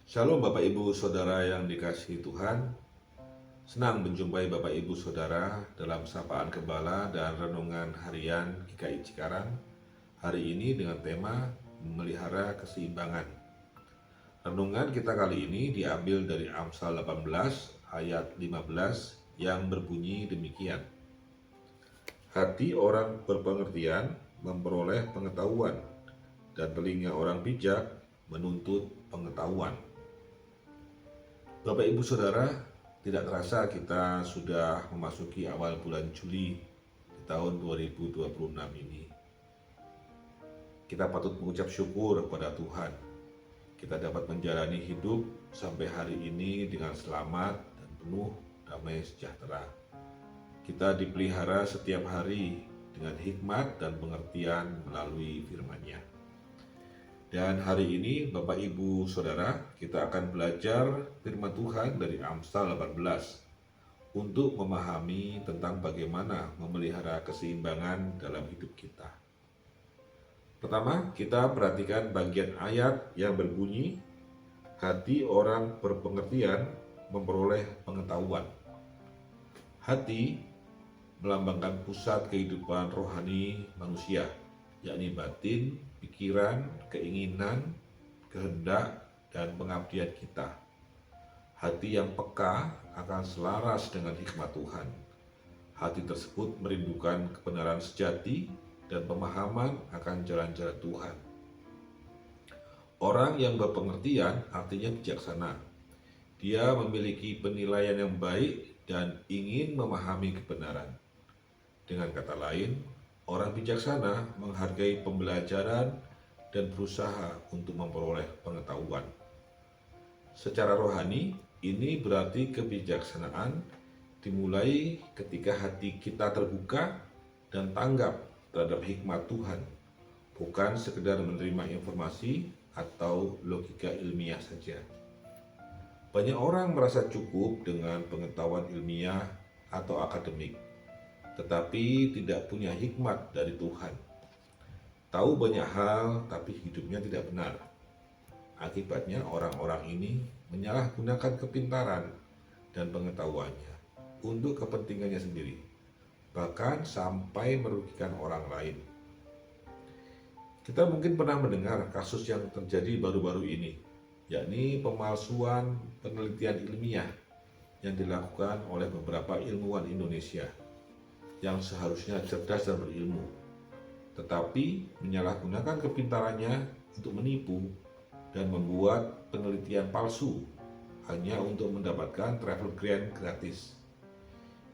Shalom Bapak Ibu Saudara yang dikasihi Tuhan. Senang menjumpai Bapak Ibu Saudara dalam sapaan Gembala dan renungan harian GKI Cikarang. Hari ini dengan tema memelihara keseimbangan. Renungan kita kali ini diambil dari Amsal 18 ayat 15 yang berbunyi demikian. Hati orang berpengertian memperoleh pengetahuan, dan telinga orang bijak menuntut pengetahuan. Bapak Ibu Saudara, tidak terasa kita sudah memasuki awal bulan Juli di tahun 2026 ini. Kita patut mengucap syukur kepada Tuhan. Kita dapat menjalani hidup sampai hari ini dengan selamat dan penuh damai sejahtera. Kita dipelihara setiap hari dengan hikmat dan pengertian melalui firman-Nya. Dan hari ini Bapak Ibu Saudara, kita akan belajar firman Tuhan dari Amsal 18 untuk memahami tentang bagaimana memelihara keseimbangan dalam hidup kita. Pertama, kita perhatikan bagian ayat yang berbunyi, hati orang berpengertian memperoleh pengetahuan. Hati melambangkan pusat kehidupan rohani manusia, yakni batin, pikiran, keinginan, kehendak, dan pengabdian kita. Hati yang peka akan selaras dengan hikmat Tuhan. Hati tersebut merindukan kebenaran sejati dan pemahaman akan jalan-jalan Tuhan. Orang yang berpengertian artinya bijaksana. Dia memiliki penilaian yang baik dan ingin memahami kebenaran. Dengan kata lain, orang bijaksana menghargai pembelajaran dan berusaha untuk memperoleh pengetahuan. Secara rohani, ini berarti kebijaksanaan dimulai ketika hati kita terbuka dan tanggap terhadap hikmat Tuhan, bukan sekedar menerima informasi atau logika ilmiah saja. Banyak orang merasa cukup dengan pengetahuan ilmiah atau akademik, tetapi tidak punya hikmat dari Tuhan. Tahu banyak hal, tapi hidupnya tidak benar. Akibatnya orang-orang ini menyalahgunakan kepintaran dan pengetahuannya untuk kepentingannya sendiri, bahkan sampai merugikan orang lain. Kita mungkin pernah mendengar kasus yang terjadi baru-baru ini, yakni pemalsuan penelitian ilmiah yang dilakukan oleh beberapa ilmuwan Indonesia yang seharusnya cerdas dan berilmu, tetapi menyalahgunakan kepintarannya untuk menipu dan membuat penelitian palsu hanya untuk mendapatkan travel grant gratis.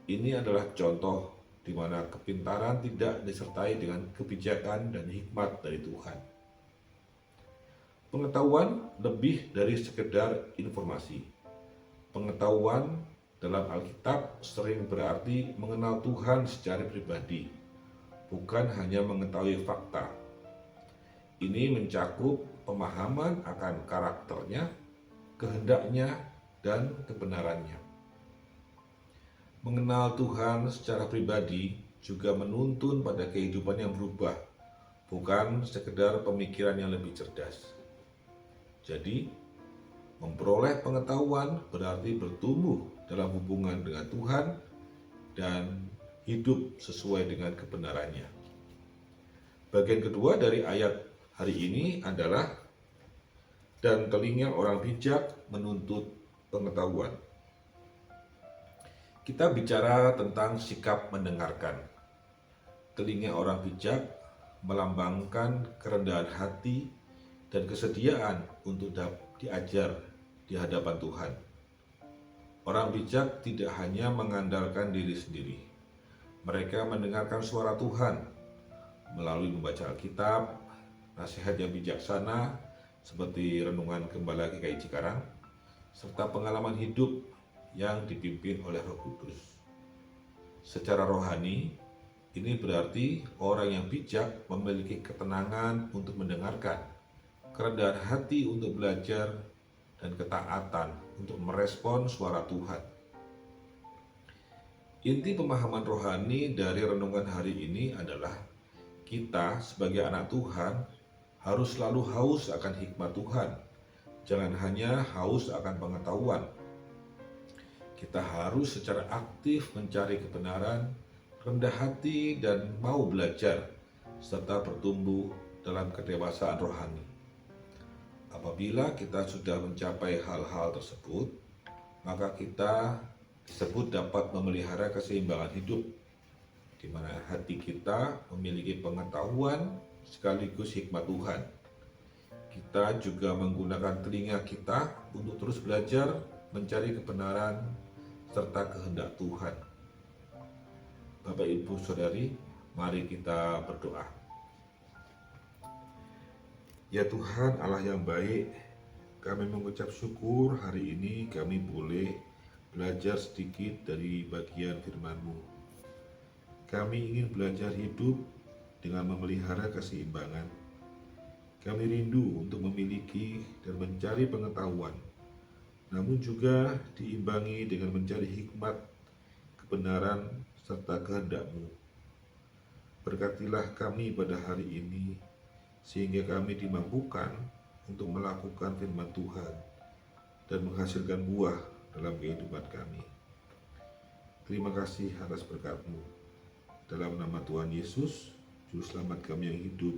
Ini adalah contoh di mana kepintaran tidak disertai dengan kebijakan dan hikmat dari Tuhan. Pengetahuan lebih dari sekedar informasi. Pengetahuan dalam Alkitab sering berarti mengenal Tuhan secara pribadi, bukan hanya mengetahui fakta. Ini mencakup pemahaman akan karakternya, kehendaknya, dan kebenarannya. Mengenal Tuhan secara pribadi juga menuntun pada kehidupan yang berubah, bukan sekedar pemikiran yang lebih cerdas. Jadi, memperoleh pengetahuan berarti bertumbuh dalam hubungan dengan Tuhan dan hidup sesuai dengan kebenarannya. Bagian kedua dari ayat hari ini adalah, dan telinga orang bijak menuntut pengetahuan. Kita bicara tentang sikap mendengarkan. Telinga orang bijak melambangkan kerendahan hati dan kesediaan untuk diajar di hadapan Tuhan. Orang bijak tidak hanya mengandalkan diri sendiri. Mereka mendengarkan suara Tuhan melalui membaca Alkitab, nasihat yang bijaksana seperti renungan Gembala GKI Cikarang, serta pengalaman hidup yang dipimpin oleh Roh Kudus. Secara rohani, ini berarti orang yang bijak memiliki ketenangan untuk mendengarkan, kerendahan hati untuk belajar, dan ketaatan untuk merespon suara Tuhan. Inti pemahaman rohani dari renungan hari ini adalah kita sebagai anak Tuhan harus selalu haus akan hikmat Tuhan Jangan hanya haus akan pengetahuan. Kita harus secara aktif mencari kebenaran, rendah hati, dan mau belajar, serta bertumbuh dalam kedewasaan rohani. Apabila kita sudah mencapai hal-hal tersebut, maka kita disebut dapat memelihara keseimbangan hidup, di mana hati kita memiliki pengetahuan sekaligus hikmat Tuhan. Kita juga menggunakan telinga kita untuk terus belajar mencari kebenaran serta kehendak Tuhan. Bapak, Ibu, Saudari, mari kita berdoa. Ya Tuhan Allah yang baik, kami mengucap syukur hari ini kami boleh belajar sedikit dari bagian firman-Mu. Kami ingin belajar hidup dengan memelihara keseimbangan. Kami rindu untuk memiliki dan mencari pengetahuan, namun juga diimbangi dengan mencari hikmat, kebenaran, serta kehendak-Mu. Berkatilah kami pada hari ini, sehingga kami dimampukan untuk melakukan firman Tuhan dan menghasilkan buah dalam kehidupan kami. Terima kasih atas berkat-Mu. Dalam nama Tuhan Yesus, Juru Selamat kami yang hidup,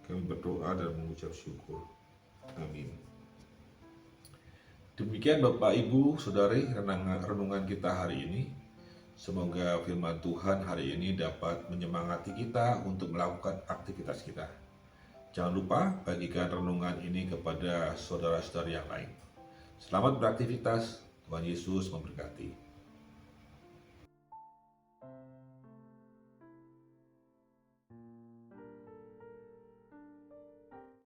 kami berdoa dan mengucap syukur. Amin. Demikian Bapak, Ibu, Saudari, renungan kita hari ini. Semoga firman Tuhan hari ini dapat menyemangati kita untuk melakukan aktivitas kita. Jangan lupa bagikan renungan ini kepada saudara-saudari yang lain. Selamat beraktivitas, Tuhan Yesus memberkati.